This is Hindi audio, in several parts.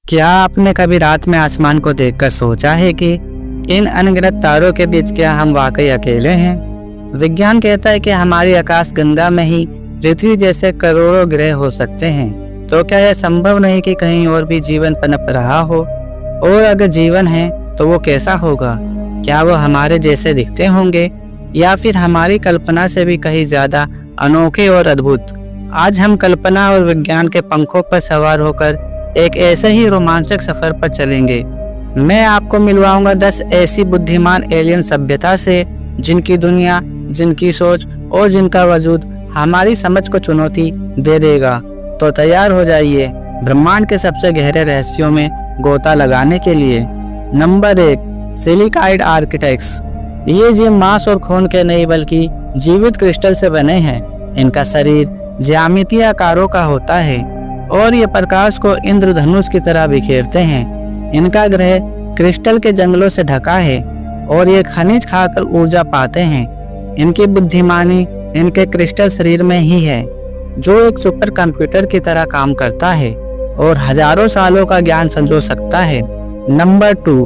क्या आपने कभी रात में आसमान को देखकर सोचा है कि इन अनगिनत तारों के बीच क्या हम वाकई अकेले हैं? विज्ञान कहता है कि हमारी आकाश गंगा में ही पृथ्वी जैसे करोड़ों ग्रह हो सकते हैं। तो क्या यह संभव नहीं कि कहीं और भी जीवन पनप रहा हो? और अगर जीवन है तो वो कैसा होगा? क्या वो हमारे जैसे दिखते होंगे या फिर हमारी कल्पना से भी कहीं ज्यादा अनोखे और अद्भुत? आज हम कल्पना और विज्ञान के पंखों पर सवार होकर एक ऐसे ही रोमांचक सफर पर चलेंगे। मैं आपको मिलवाऊंगा 10 ऐसी बुद्धिमान एलियन सभ्यता से जिनकी दुनिया, जिनकी सोच और जिनका वजूद हमारी समझ को चुनौती दे देगा। तो तैयार हो जाइए ब्रह्मांड के सबसे गहरे रहस्यों में गोता लगाने के लिए। Number 1, silicide architects. ये जीव मांस और खून के नहीं बल्कि जीवित क्रिस्टल से बने हैं। इनका शरीर ज्यामितीय आकारों का होता है और ये प्रकाश को इंद्रधनुष की तरह बिखेरते हैं। इनका ग्रह क्रिस्टल के जंगलों से ढका है और ये खनिज खाकर ऊर्जा पाते हैं। इनकी बुद्धिमानी इनके क्रिस्टल शरीर में ही है, जो एक सुपर कंप्यूटर की तरह काम करता है और हजारों सालों का ज्ञान संजो सकता है। Number 2,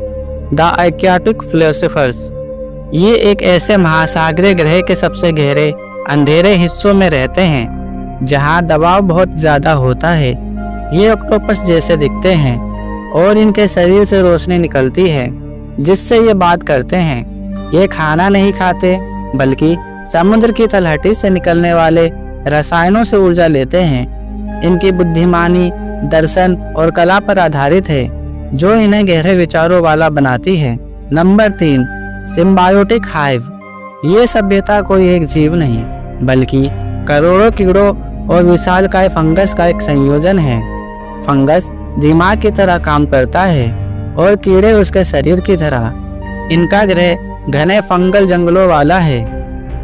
the aquatic philosophers. ये एक ऐसे महासागरीय ग्रह के सबसे गहरे अंधेरे हिस्सों में रहते हैं जहां दबाव बहुत ज्यादा होता है। ये ऑक्टोपस जैसे दिखते हैं और इनके शरीर से रोशनी निकलती है जिससे ये बात करते हैं। ये खाना नहीं खाते बल्कि समुद्र की तलहटी से निकलने वाले रसायनों से ऊर्जा लेते हैं। इनकी बुद्धिमानी दर्शन और कला पर आधारित है जो इन्हें गहरे विचारों वाला बनाती है। Number 3, symbiotic hive. ये सभ्यता कोई एक जीव नहीं बल्कि करोड़ों कीड़ों और विशालकाय फंगस का एक संयोजन है। फंगस दिमाग की तरह काम करता है और कीड़े उसके शरीर की तरह। इनका ग्रह घने फंगल जंगलों वाला है।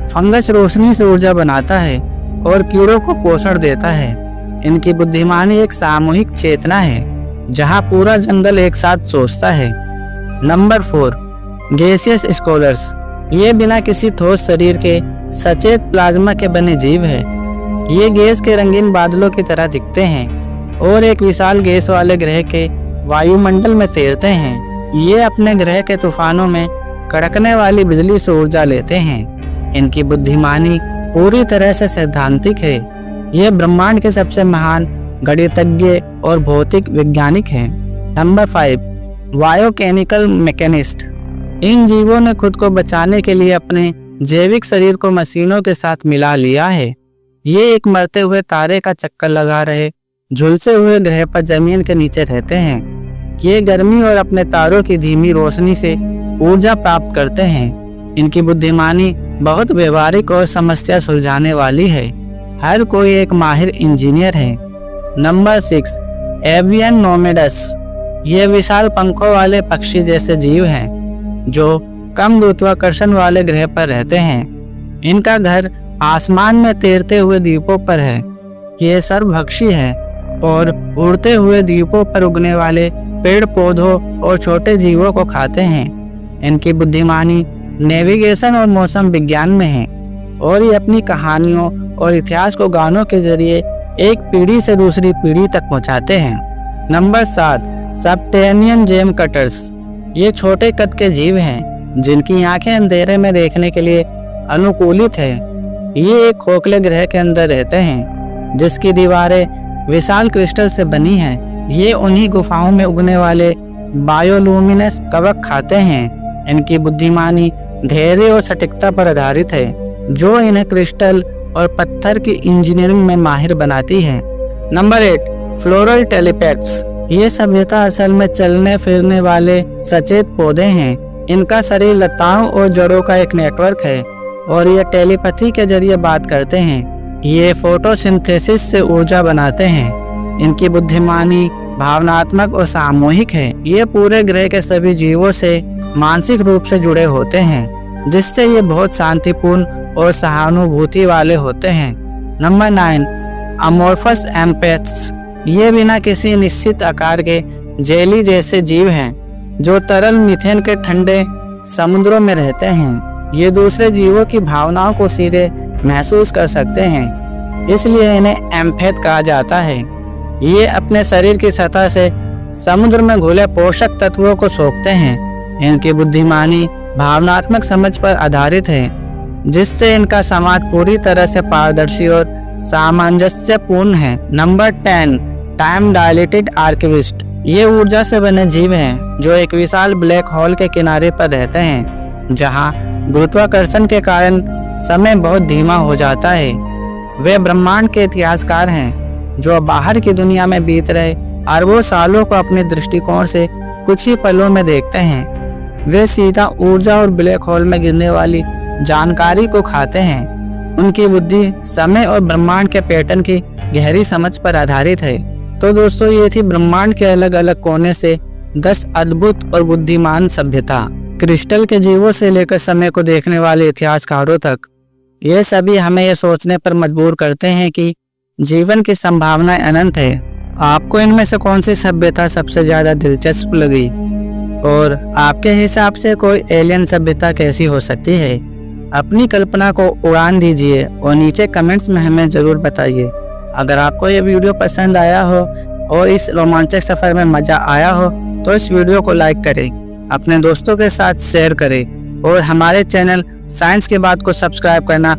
फंगस रोशनी से ऊर्जा बनाता है और कीड़ों को पोषण देता है। इनकी बुद्धिमानी एक सामूहिक चेतना है जहां पूरा जंगल एक साथ सोचता है। Number 4, gaseous scholars. ये बिना किसी ठोस शरीर के सचेत प्लाज्मा के बने जीव है। ये गैस के रंगीन बादलों की तरह दिखते हैं और एक विशाल गैस वाले ग्रह के वायुमंडल में तैरते हैं। ये अपने ग्रह के तूफानों में कड़कने वाली बिजली से ऊर्जा लेते हैं। इनकी बुद्धिमानी पूरी तरह से सैद्धांतिक है। ये ब्रह्मांड के सबसे महान गणितज्ञ और भौतिक वैज्ञानिक हैं। Number 5, biochemical machinist. इन जीवों ने खुद को बचाने के लिए अपने जैविक शरीर को मशीनों के साथ मिला लिया है। ये एक मरते हुए तारे का चक्कर लगा रहे झुलसे हुए ग्रह पर जमीन के नीचे रहते हैं। ये गर्मी और अपने तारों की धीमी रोशनी से ऊर्जा प्राप्त करते हैं। इनकी बुद्धिमानी बहुत व्यवहारिक और समस्या सुलझाने वाली है। हर कोई एक माहिर इंजीनियर है। Number 6, avian nomads. ये विशाल पंखों वाले पक्षी जैसे जीव हैं जो कम गुरुत्वाकर्षण वाले ग्रह पर रहते हैं। इनका घर आसमान में तैरते हुए द्वीपों पर है। ये सर्वभक्षी है और उड़ते हुए द्वीपों पर उगने वाले पेड़ पौधों और छोटे जीवों को खाते हैं। इनकी बुद्धिमानी नेविगेशन और मौसम विज्ञान में है और ये अपनी कहानियों और इतिहास को गानों के जरिए एक पीढ़ी से दूसरी पीढ़ी तक पहुंचाते हैं। Number 7, subterranean gem cutters. ये छोटे कद के जीव हैं जिनकी आंखें अंधेरे में देखने के लिए अनुकूलित है। ये एक खोखले ग्रह के अंदर रहते हैं जिसकी दीवारें विशाल क्रिस्टल से बनी हैं। ये उन्हीं गुफाओं में उगने वाले बायोलूमिनस कवक खाते हैं। इनकी बुद्धिमानी धैर्य और सटीकता पर आधारित है जो इन्हें क्रिस्टल और पत्थर की इंजीनियरिंग में माहिर बनाती है। Number 8, floral telepaths. ये सभ्यता असल में चलने फिरने वाले सचेत पौधे हैं। इनका शरीर लताओं और जड़ों का एक नेटवर्क है और ये टेलीपैथी के जरिए बात करते हैं। ये फोटोसिंथेसिस से ऊर्जा बनाते हैं। इनकी बुद्धिमानी भावनात्मक और सामूहिक है। ये पूरे ग्रह के सभी जीवों से मानसिक रूप से जुड़े होते हैं जिससे ये बहुत शांतिपूर्ण और सहानुभूति वाले होते हैं। Number 9, amorphous empaths. ये बिना किसी निश्चित आकार के जेली जैसे जीव हैं जो तरल मीथेन के ठंडे समुद्रों में रहते हैं। ये दूसरे जीवों की भावनाओं को सीधे महसूस कर सकते हैं, इसलिए इन्हें एम्पैथ कहा जाता है। ये अपने शरीर की सतह से समुद्र में घुले पोषक तत्वों को सोखते हैं। इनकी बुद्धिमानी भावनात्मक समझ पर आधारित है, जिससे इनका समाज पूरी तरह से पारदर्शी और सामंजस्यपूर्ण है। Number 10, time dilated archivist. ये ऊर्जा से बने जीव हैं जो एक विशाल ब्लैक होल के किनारे पर रहते हैं, जहां गुरुत्वाकर्षण के कारण समय बहुत धीमा हो जाता है। वे ब्रह्मांड के इतिहासकार हैं जो बाहर की दुनिया में बीत रहे अरबों सालों को अपने दृष्टिकोण से कुछ ही पलों में देखते हैं। वे सीधा ऊर्जा और ब्लैक होल में गिरने वाली जानकारी को खाते हैं। उनकी बुद्धि समय और ब्रह्मांड के पैटर्न की गहरी समझ पर आधारित है। तो दोस्तों, ये थी ब्रह्मांड के अलग अलग कोने से 10 अद्भुत और बुद्धिमान सभ्यता। क्रिस्टल के जीवों से लेकर समय को देखने वाले इतिहासकारों तक, ये सभी हमें ये सोचने पर मजबूर करते हैं कि जीवन की संभावनाएं अनंत है। आपको इनमें से कौन सी सभ्यता सबसे ज्यादा दिलचस्प लगी और आपके हिसाब से कोई एलियन सभ्यता कैसी हो सकती है? अपनी कल्पना को उड़ान दीजिए और नीचे कमेंट्स में हमें जरूर बताइए। अगर आपको ये वीडियो पसंद आया हो और इस रोमांचक सफर में मजा आया हो तो इस वीडियो को लाइक करें, अपने दोस्तों के साथ शेयर करें और हमारे चैनल साइंस की बात को सब्सक्राइब करना